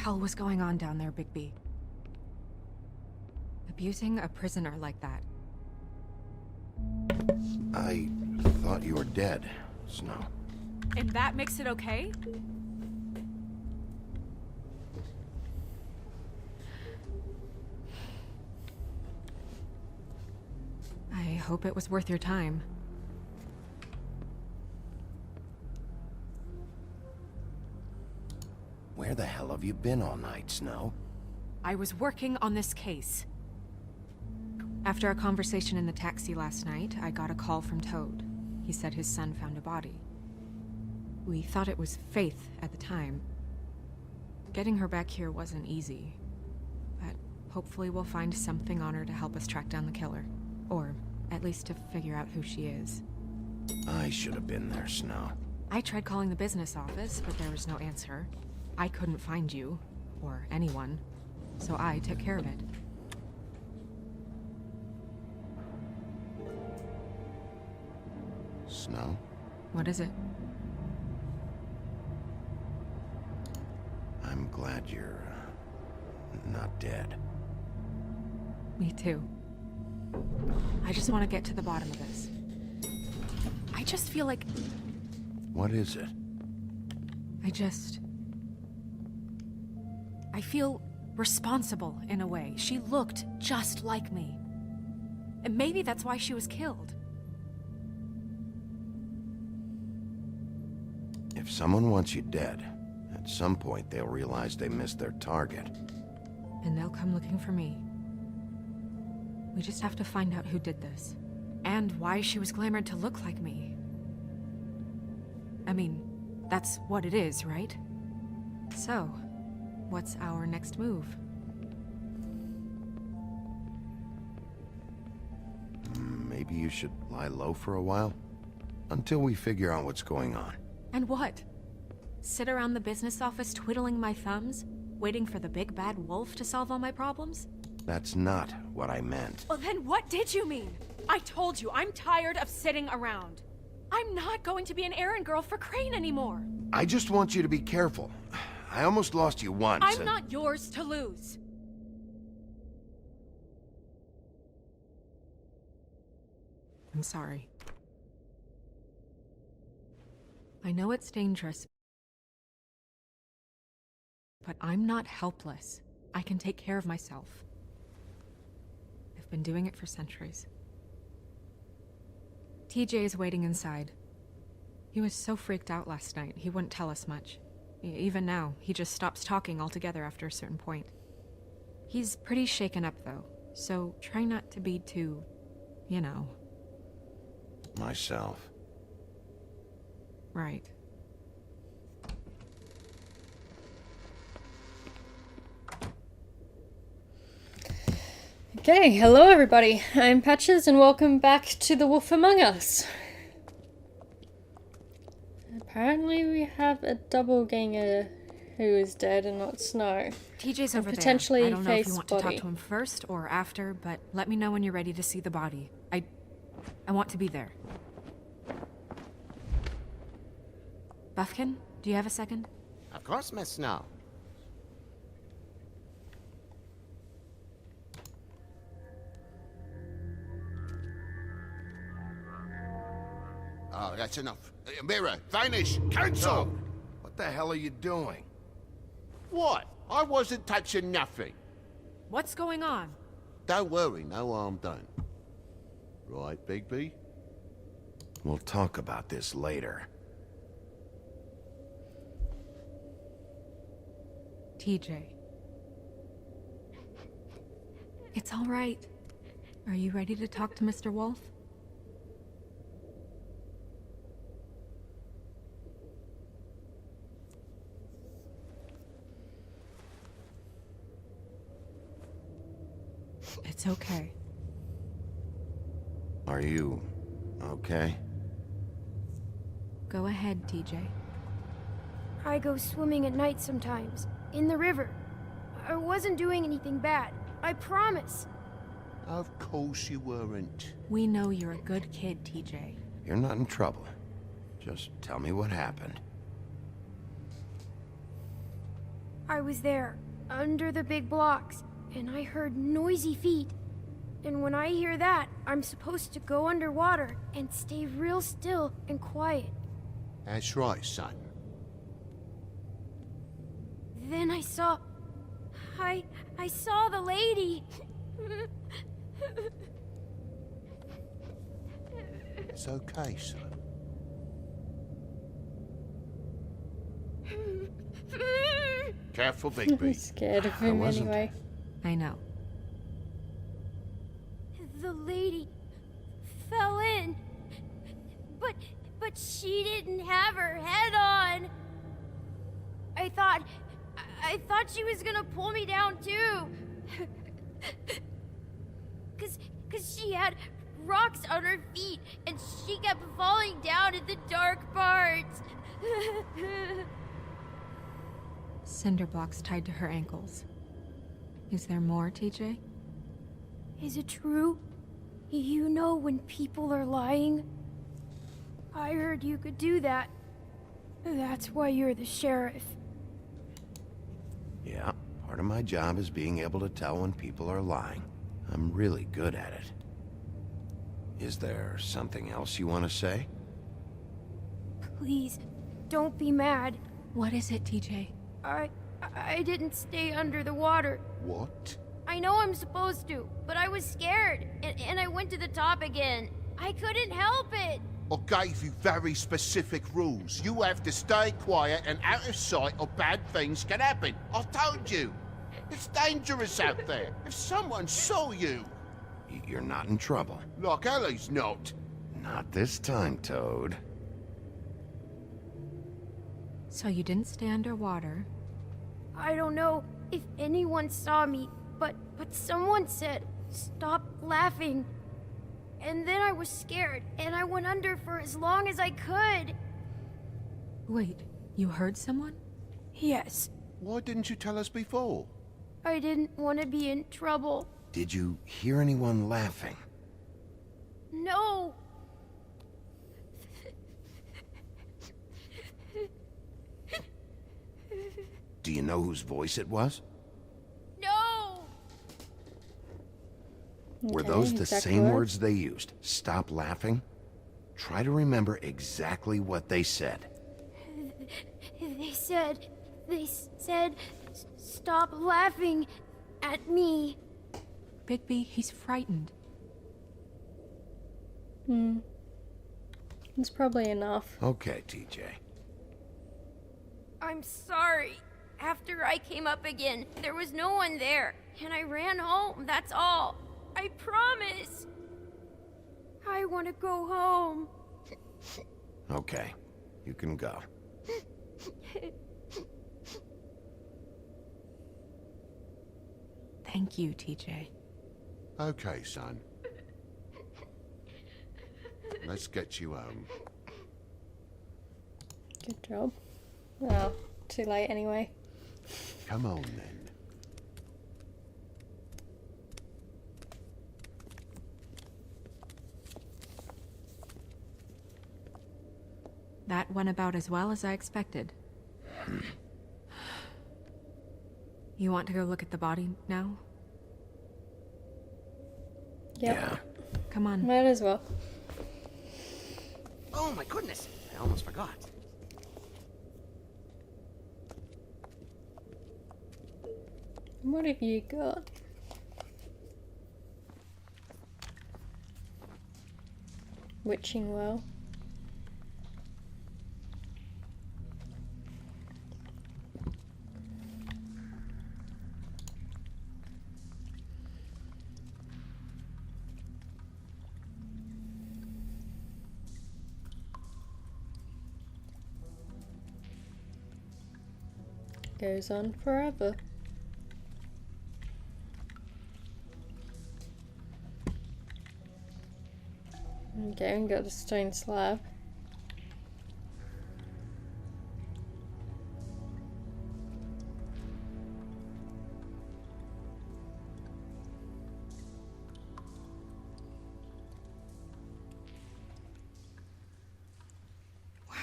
hell was going on down there, Bigby? Abusing a prisoner like that. I thought you were dead, Snow. And that makes it okay? I hope it was worth your time. Where the hell have you been all night, Snow? I was working on this case. After a conversation in the taxi last night, I got a call from Toad. He said his son found a body. We thought it was Faith at the time. Getting her back here wasn't easy, but hopefully we'll find something on her to help us track down the killer. Or at least to figure out who she is. I should have been there, Snow. I tried calling the business office, but there was no answer. I couldn't find you, or anyone, so I took care of it. Snow? What is it? I'm glad you're not dead. Me too. I just want to get to the bottom of this. I just feel like... What is it? I feel responsible in a way. She looked just like me. And maybe that's why she was killed. If someone wants you dead, at some point they'll realize they missed their target. And they'll come looking for me. We just have to find out who did this. And why she was glamored to look like me. I mean, that's what it is, right? So, what's our next move? Maybe you should lie low for a while? Until we figure out what's going on. And what? Sit around the business office twiddling my thumbs, waiting for the big bad wolf to solve all my problems? That's not what I meant. Well, then what did you mean? I told you, I'm tired of sitting around. I'm not going to be an errand girl for Crane anymore. I just want you to be careful. I almost lost you once. I'm not yours to lose. I'm sorry. I know it's dangerous, but I'm not helpless. I can take care of myself. I've been doing it for centuries. TJ is waiting inside. He was so freaked out last night, he wouldn't tell us much. Even now, he just stops talking altogether after a certain point. He's pretty shaken up, though, so try not to be too, you know. Myself. Right. Okay, hello everybody. I'm Patches and welcome back to The Wolf Among Us. Apparently we have a doppelganger who is dead and not Snow. TJ's over potentially there. I don't know if you Faith's want to talk body. to him first or after, but let me know when you're ready to see the body. I want to be there. Buffkin, do you have a second? Of course, Miss Snow. Oh, that's enough. Mirror, vanish, cancel! No. What the hell are you doing? What? I wasn't touching nothing. What's going on? Don't worry, no harm done. Right, Bigby? We'll talk about this later. TJ. It's all right. Are you ready to talk to Mr. Wolf? It's okay. Are you okay? Go ahead, TJ. I go swimming at night sometimes, in the river. I wasn't doing anything bad, I promise. Of course you weren't. We know you're a good kid, TJ. You're not in trouble. Just tell me what happened. I was there, under the big blocks, and I heard noisy feet. And when I hear that, I'm supposed to go underwater and stay real still and quiet. That's right, son. Then I saw... I saw the lady. It's okay, son. Careful, I'm Bigby. scared of I him wasn't. anyway. I know. The lady fell in. But she didn't have her head on. I thought she was gonna pull me down too. Cause she had rocks on her feet and she kept falling down in the dark parts. Cinder blocks tied to her ankles. Is there more, TJ? Is it true? You know when people are lying? I heard you could do that. That's why you're the sheriff. Yeah, part of my job is being able to tell when people are lying. I'm really good at it. Is there something else you want to say? Please, don't be mad. What is it, TJ? I didn't stay under the water. What? I know I'm supposed to, but I was scared, and I went to the top again. I couldn't help it. I gave you very specific rules. You have to stay quiet and out of sight or bad things can happen. I told you. It's dangerous out there. If someone saw you... You're not in trouble. Like Ellie's not. Not this time, Toad. So you didn't stay underwater. I don't know if anyone saw me, but someone said, "Stop laughing." And then I was scared, and I went under for as long as I could. Wait, you heard someone? Yes, Why didn't you tell us before? I didn't want to be in trouble. Did you hear anyone laughing? No! Do you know whose voice it was? No! Were Okay, those the exact same words? words they used? Stop laughing? Try to remember exactly what they said. They said, "Stop laughing at me." Bigby, he's frightened. It's probably enough. Okay, TJ. I'm sorry. After I came up again, there was no one there, and I ran home, that's all. I promise. I want to go home. Okay, you can go. Thank you, TJ. Okay, son. Let's get you home. Good job. Oh, too late anyway. Come on, then. That went about as well as I expected. You want to go look at the body now? Yep. Yeah. Come on. Might as well. Oh my goodness, I almost forgot. What have you got? Witching well. Goes on forever. Okay, we got a stone slab. Wow.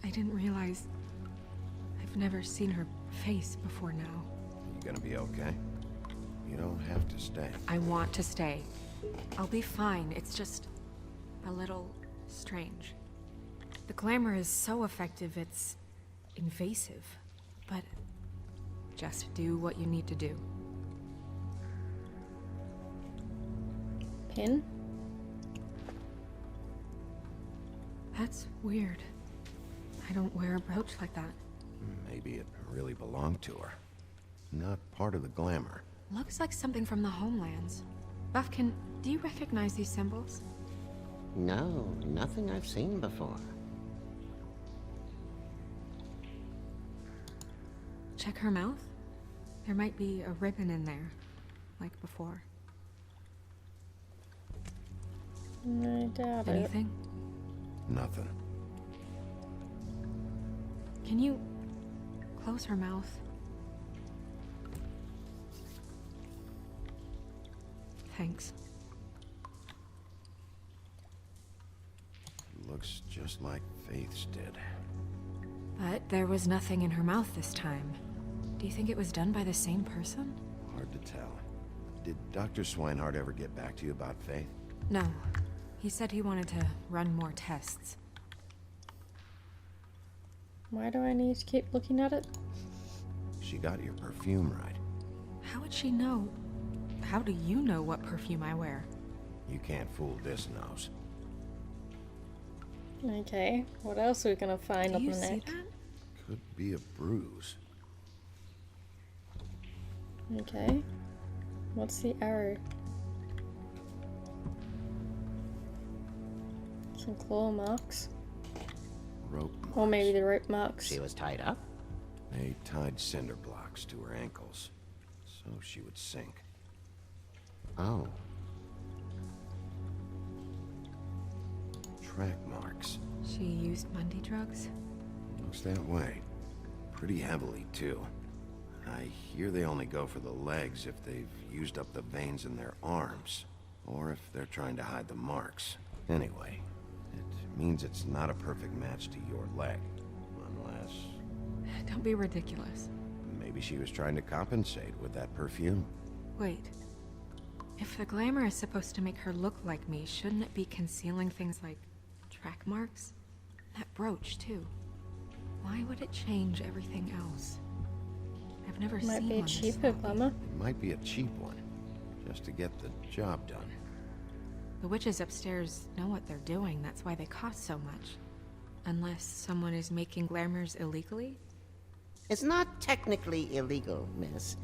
I didn't realize I've never seen her face before now. You gonna be okay? You don't have to stay. I want to stay. I'll be fine. It's just a little strange. The glamour is so effective, it's invasive. But just do what you need to do. Pin? That's weird. I don't wear a brooch like that. Maybe it really belonged to her. Not part of the glamour. Looks like something from the homelands. Buffkin, do you recognize these symbols? No, nothing I've seen before. Check her mouth. There might be a ribbon in there, like before. I doubt it. Anything? Nothing. Can you close her mouth? Thanks. Looks just like Faith's did. But there was nothing in her mouth this time. Do you think it was done by the same person? Hard to tell. Did Dr. Swinehart ever get back to you about Faith? No. He said he wanted to run more tests. Why do I need to keep looking at it? She got your perfume right. How would she know? How do you know what perfume I wear? You can't fool this nose. Okay, what else are we gonna find Do on you the see neck? that? Could be a bruise. Okay. What's the arrow? Some claw marks. Rope marks. Or maybe the rope marks. She was tied up? They tied cinder blocks to her ankles, so she would sink. Oh. Track marks. She used Mundy drugs? Looks that way. Pretty heavily, too. I hear they only go for the legs if they've used up the veins in their arms, or if they're trying to hide the marks. Anyway, it means it's not a perfect match to your leg, unless Don't be ridiculous. maybe she was trying to compensate with that perfume. Wait. If the glamour is supposed to make her look like me, shouldn't it be concealing things like track marks? That brooch, too. Why would it change everything else? I've never Might seen be a one this cheaper sloppy. glamour. It might be a cheap one, just to get the job done. The witches upstairs know what they're doing, that's why they cost so much. Unless someone is making glamours illegally? It's not technically illegal, miss.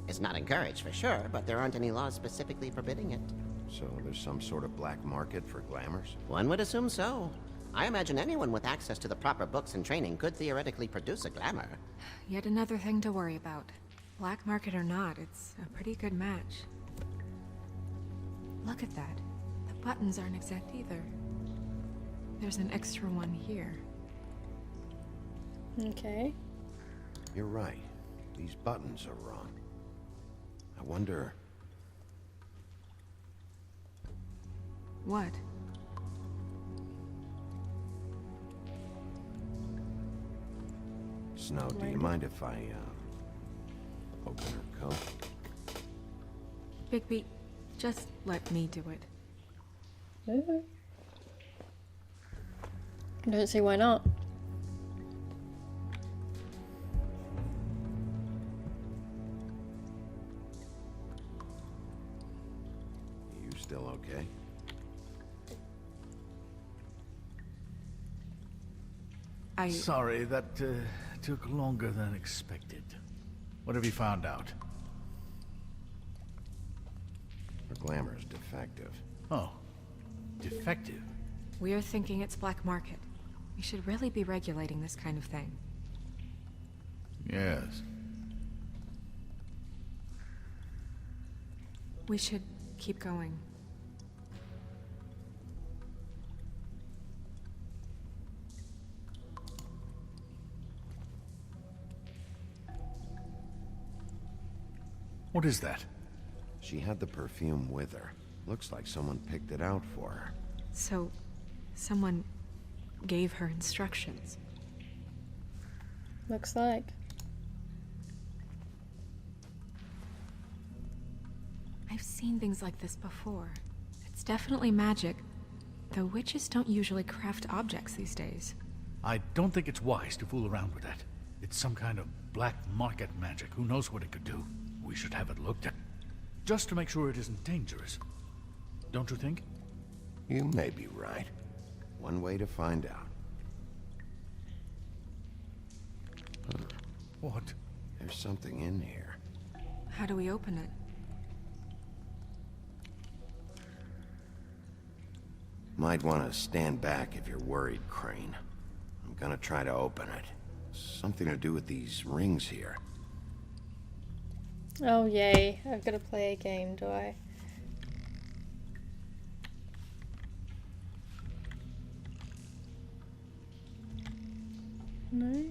It's not encouraged for sure, but there aren't any laws specifically forbidding it. So there's some sort of black market for glamours? One would assume so. I imagine anyone with access to the proper books and training could theoretically produce a glamour. Yet another thing to worry about. Black market or not, it's a pretty good match. Look at that. The buttons aren't exact either. There's an extra one here. Okay. You're right. These buttons are wrong. I wonder... What? Snow, do you mind if I, open her coat? Bigby, just let me do it. Ooh. I don't see why not. You still okay? Sorry, that took longer than expected. What have you found out? Her glamour is defective. Oh, defective. We're thinking it's black market. We should really be regulating this kind of thing. Yes. We should keep going. What is that? She had the perfume with her. Looks like someone picked it out for her. So, someone gave her instructions. Looks like. I've seen things like this before. It's definitely magic, though witches don't usually craft objects these days. I don't think it's wise to fool around with that. It's some kind of black market magic. Who knows what it could do? We should have it looked at. Just to make sure it isn't dangerous. Don't you think? You may be right. One way to find out. What? There's something in here. How do we open it? Might want to stand back if you're worried, Crane. I'm gonna try to open it. Something to do with these rings here. Oh yay, I've got to play a game, do I? No?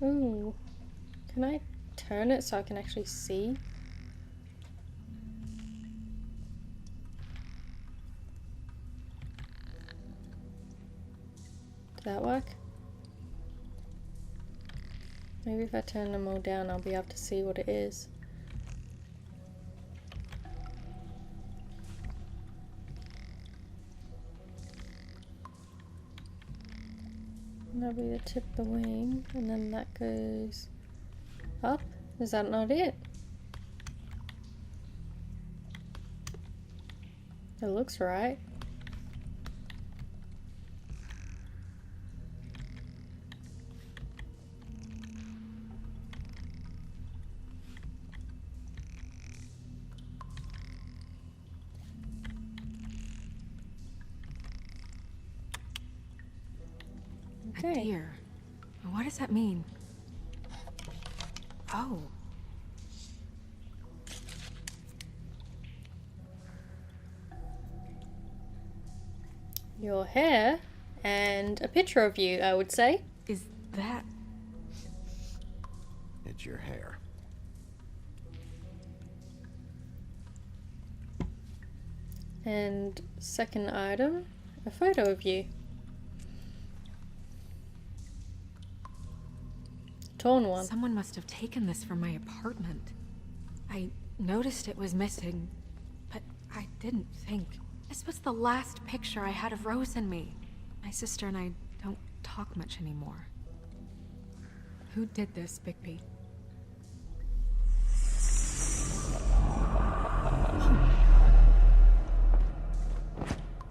Ooh. Can I turn it so I can actually see? Did that work? Maybe if I turn them all down, I'll be able to see what it is. That'll be the tip of the wing, and then that goes up. Is that not it? It looks right. A deer. What does that mean? Oh. Your hair and a picture of you, I would say. Is that... It's your hair. And second item, a photo of you. Torn one. Someone must have taken this from my apartment. I noticed it was missing, but I didn't think. This was the last picture I had of Rose and me. My sister and I don't talk much anymore. Who did this, Bigby?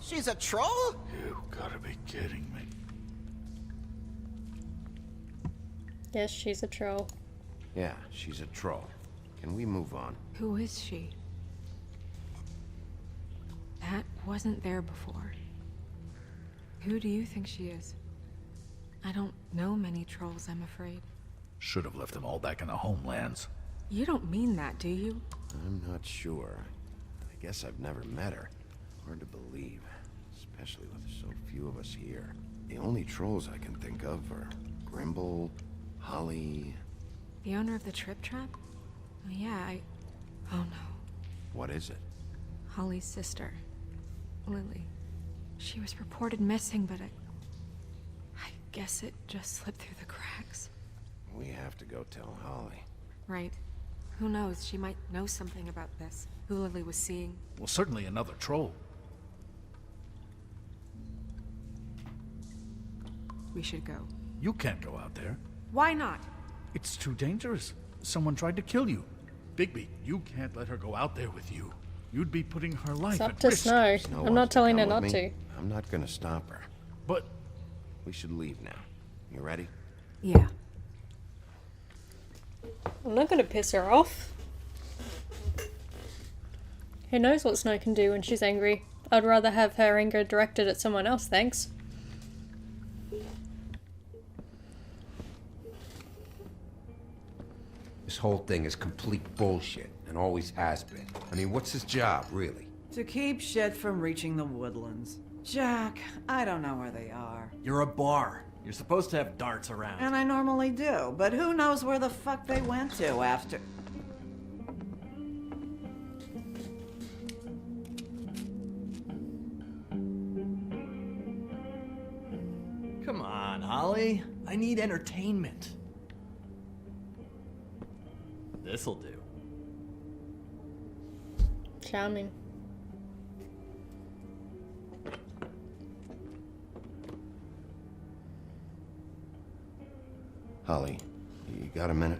She's a troll? You gotta be kidding me. Yes, she's a troll. Yeah, she's a troll. Can we move on? Who is she? That wasn't there before. Who do you think she is? I don't know many trolls, I'm afraid. Should have left them all back in the homelands. You don't mean that, do you? I'm not sure. I guess I've never met her. Hard to believe, especially with so few of us here. The only trolls I can think of are Grimble, Holly... The owner of the Trip Trap? Oh yeah, Oh no. What is it? Holly's sister, Lily. She was reported missing, but I guess it just slipped through the cracks. We have to go tell Holly. Right. Who knows, she might know something about this. Who Lily was seeing. Well, certainly another troll. We should go. You can't go out there. Why not? It's too dangerous. Someone tried to kill you. Bigby, you can't let her go out there with you. You'd be putting her life It's up at to risk. Snow. Snow I'm wants not to telling her come not with to. me. I'm not gonna stop her. But We should leave now. You ready? Yeah. I'm not gonna piss her off. Who knows what Snow can do when she's angry? I'd rather have her anger directed at someone else, thanks. This whole thing is complete bullshit, and always has been. I mean, what's his job, really? To keep shit from reaching the woodlands. Jack, I don't know where they are. You're a bar. You're supposed to have darts around. And I normally do, but who knows where the fuck they went to after... Come on, Holly. I need entertainment. This'll do. Charming. Holly, you got a minute?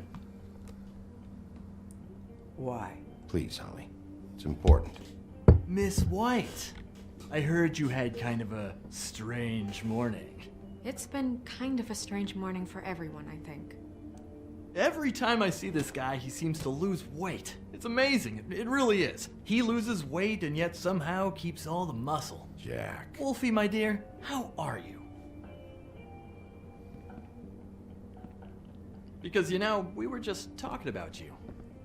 Why? Please, Holly. It's important. Miss White, I heard you had kind of a strange morning. It's been kind of a strange morning for everyone, I think. Every time I see this guy, he seems to lose weight. It's amazing. It really is. He loses weight and yet somehow keeps all the muscle. Jack. Wolfie, my dear, how are you? Because, you know, we were just talking about you.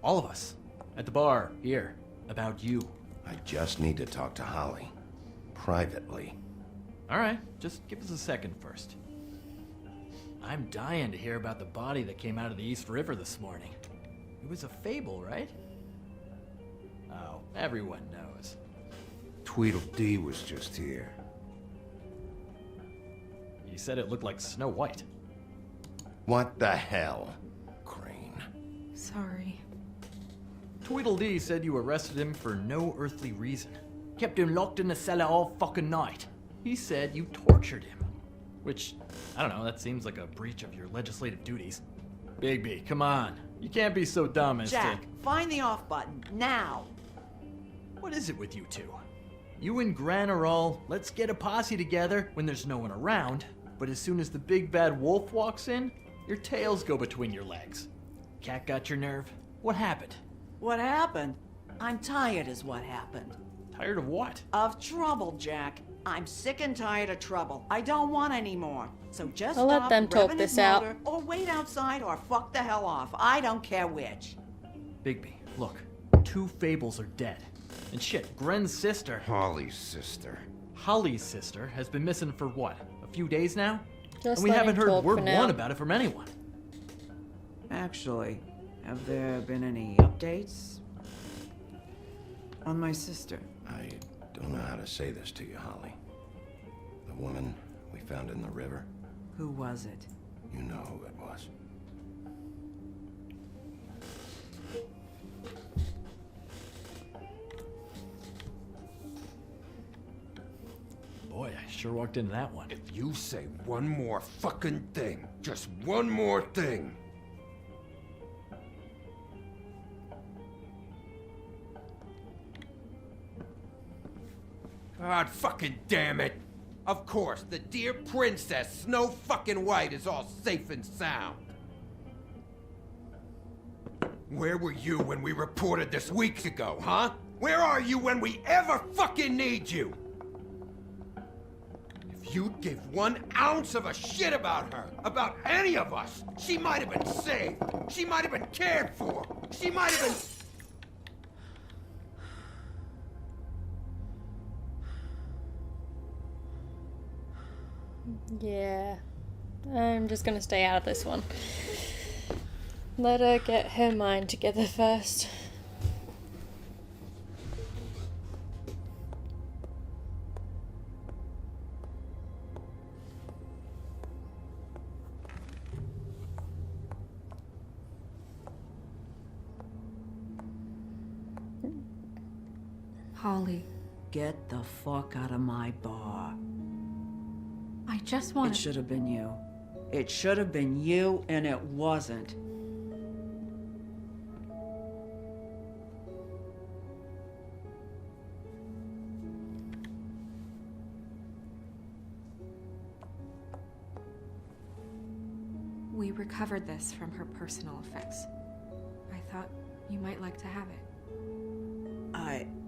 All of us. At the bar, here. About you. I just need to talk to Holly. Privately. Alright, just give us a second first. I'm dying to hear about the body that came out of the East River this morning. It was a fable, right? Oh, everyone knows. Tweedledee was just here. He said it looked like Snow White. What the hell, Crane? Sorry. Tweedledee said you arrested him for no earthly reason. Kept him locked in the cellar all fucking night. He said you tortured him. Which, I don't know, that seems like a breach of your legislative duties. Bigby, come on. You can't be so dumb as Jack, to... find the off button, now! What is it with you two? You and Gran are all, let's get a posse together when there's no one around, but as soon as the big bad wolf walks in, your tails go between your legs. Cat got your nerve? What happened? What happened? I'm tired is what happened. Tired of what? Of trouble, Jack. I'm sick and tired of trouble. I don't want any more. So just I'll let stop them talk revving this his out. motor, or wait outside, or fuck the hell off. I don't care which. Bigby, look. 2 fables are dead. And shit, Gren's sister, Holly's sister. Holly's sister, has been missing for what? A few days now? Just And we let haven't him heard talk word for now. one about it from anyone. Actually, have there been any updates on my sister? I don't know how to say this to you, Holly. The woman we found in the river, Who was it? you know who it was. Boy, I sure walked into that one. If you say one more fucking thing, just one more thing. God fucking damn it! Of course, the dear princess Snow fucking White is all safe and sound. Where were you when we reported this weeks ago, huh? Where are you when we ever fucking need you? If you'd give 1 ounce of a shit about her, about any of us, she might have been saved. She might have been cared for. She might have been... Yeah. I'm just gonna stay out of this one. Let her get her mind together first. Holly, Get the fuck out of my bar. I just It want to... should have been you. It should have been you, and it wasn't. We recovered this from her personal effects. I thought you might like to have it.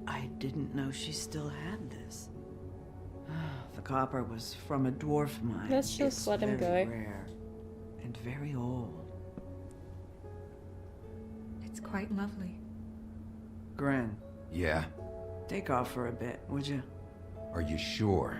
I didn't know she still had this. The copper was from a dwarf mine. Let's just It's let him very go. rare and very old. It's quite lovely. Gren, Yeah? take off for a bit, would you? Are you sure?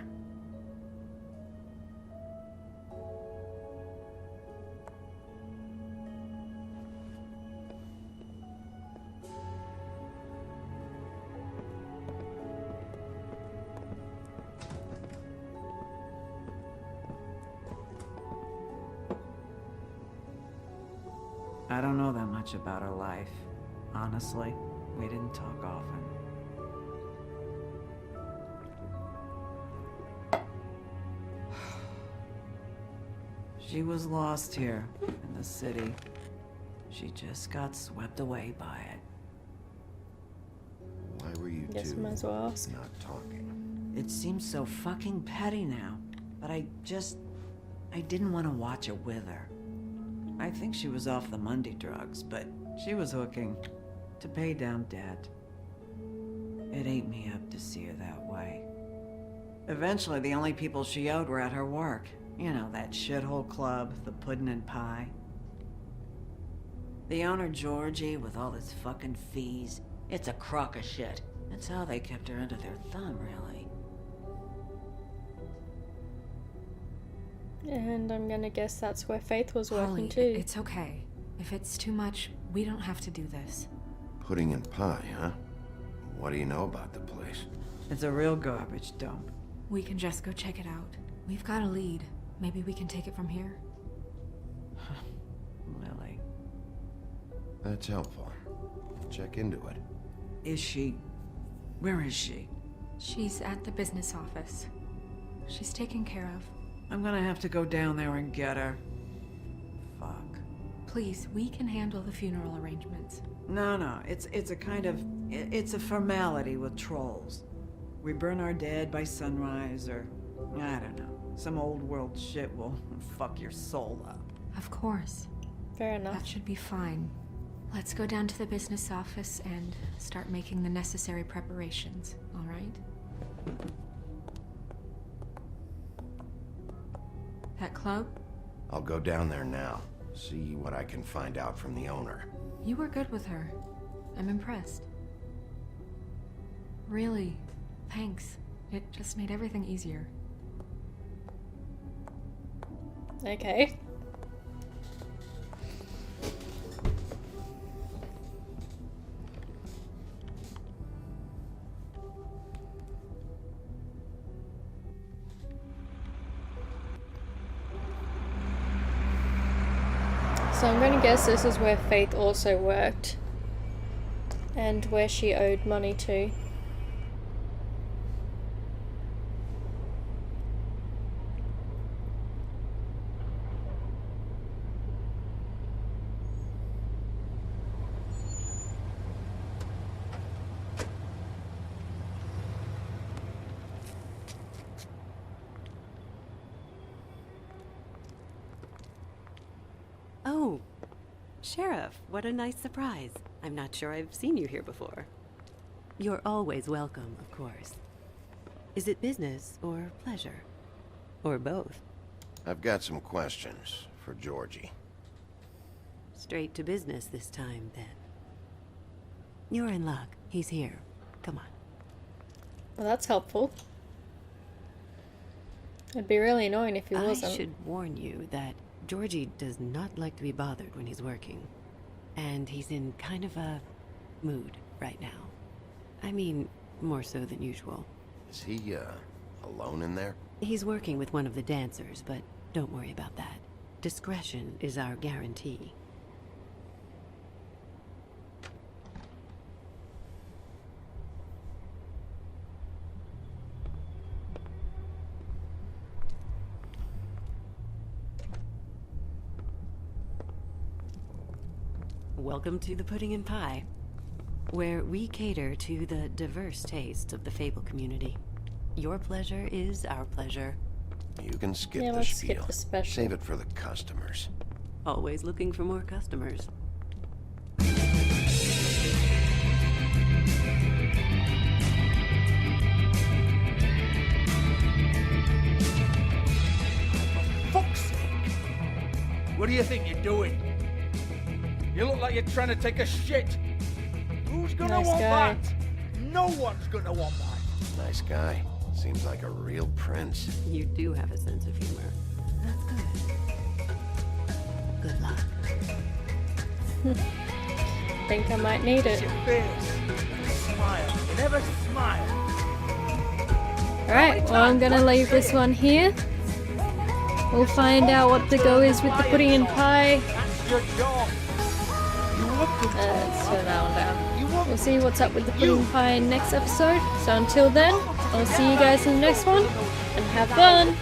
I don't know that much about her life. Honestly, we didn't talk often. She was lost here in the city. She just got swept away by it. Why were you Guess two might as well ask. not talking? It seems so fucking petty now, but I didn't want to watch it with her. I think she was off the Monday drugs, but she was hooking to pay down debt. It ate me up to see her that way. Eventually, the only people she owed were at her work. You know, that shithole club, the Puddin' and Pie. The owner, Georgie, with all his fucking fees, it's a crock of shit. That's how they kept her under their thumb, really. And I'm gonna guess that's where Faith was working Holly, too. it's okay. If it's too much, we don't have to do this. Pudding and pie, huh? What do you know about the place? It's a real garbage dump. We can just go check it out. We've got a lead. Maybe we can take it from here. Lily. That's helpful. Check into it. Is she... Where is she? She's at the business office. She's taken care of. I'm gonna have to go down there and get her. Fuck. Please, we can handle the funeral arrangements. No, it's a kind of... It's a formality with trolls. We burn our dead by sunrise, or... I don't know. Some old world shit will fuck your soul up. Of course. Fair enough. That should be fine. Let's go down to the business office and start making the necessary preparations, all right? That club? I'll go down there now. See what I can find out from the owner. You were good with her. I'm impressed. Really, thanks. It just made everything easier. Okay. So I'm gonna guess this is where Faith also worked. And where she owed money to. Oh, Sheriff, what a nice surprise. I'm not sure I've seen you here before. You're always welcome, of course. Is it business or pleasure? Or both? I've got some questions for Georgie. Straight to business this time, then. You're in luck. He's here. Come on. Well, that's helpful. It'd be really annoying if he wasn't. I should warn you that Georgie does not like to be bothered when he's working. And he's in kind of a mood right now. I mean, more so than usual. Is he, alone in there? He's working with one of the dancers, but don't worry about that. Discretion is our guarantee. Welcome to the Pudding and Pie, where we cater to the diverse tastes of the Fable community. Your pleasure is our pleasure. You can skip Yeah, the let's spiel. skip the special. Save it for the customers. Always looking for more customers. Fuck's sake! What do you think you're doing? You look like you're trying to take a shit. Who's gonna Nice want guy. that? No one's gonna want that. Nice guy. Seems like a real prince. You do have a sense of humor. That's good. Good luck. Think I might need it. Your face. Smile. You never smile. Alright, well I'm gonna leave this one here. We'll find out what the go is with the pudding and pie. That's your job. You look good. Let's turn that one down. We'll see what's up with the pudding and pie next episode. So until then, I'll see you guys in the next one, and have fun!